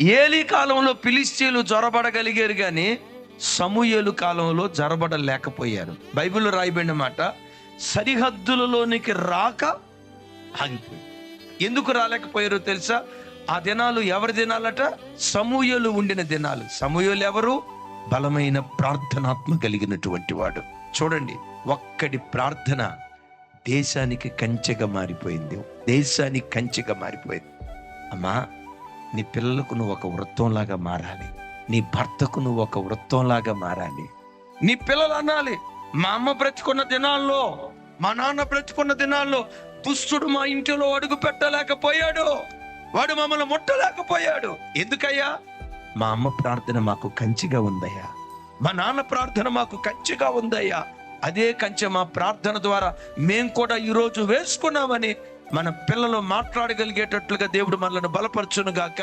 ఏలీ కాలంలో ఫిలిష్తీయులు జొరబడగలిగారు, కానీ సమూయేలు కాలంలో జొరబడలేకపోయారు. బైబిల్లో రాయబడిన మాట, సరిహద్దులలోనికి రాక ఆగిపోయి. ఎందుకు రాలేకపోయారో తెలుసా? ఆ దినాలు ఎవరి దినాలట? సమూయేలు ఉండిన దినాలు. సమూయేలు ఎవరు? బలమైన ప్రార్థనాత్మ కలిగినటువంటి వాడు. చూడండి, ఒక్కడి ప్రార్థన దేశానికి కంచెగా మారిపోయింది. దేశానికి కంచెగా మారిపోయింది. అమ్మా, నీ పిల్లలకు నువ్వు ఒక వృత్తంలాగా మారాలి. నీ భర్తకు నువ్వు ఒక వృత్తంలాగా మారాలి. నీ పిల్లలు అనాలి, మా అమ్మ బ్రతుకున్న దినాల్లో, మా నాన్న బ్రతుకున్న దినాల్లో దుష్టుడు మా ఇంటిలో అడుగు పెట్టలేకపోయాడు, వాడు మమ్మల్ని ముట్టలేకపోయాడు. ఎందుకయ్యా? మా అమ్మ ప్రార్థన మాకు కంచిగా ఉందయ్యా, మా నాన్న ప్రార్థన మాకు కంచిగా ఉందయ్యా. అదే కంచె మా ప్రార్థన ద్వారా మేము కూడా ఈరోజు వేసుకున్నామని మన పిల్లలు మాట్లాడగలిగేటట్లుగా దేవుడు మనల్ని బలపరచును గాక.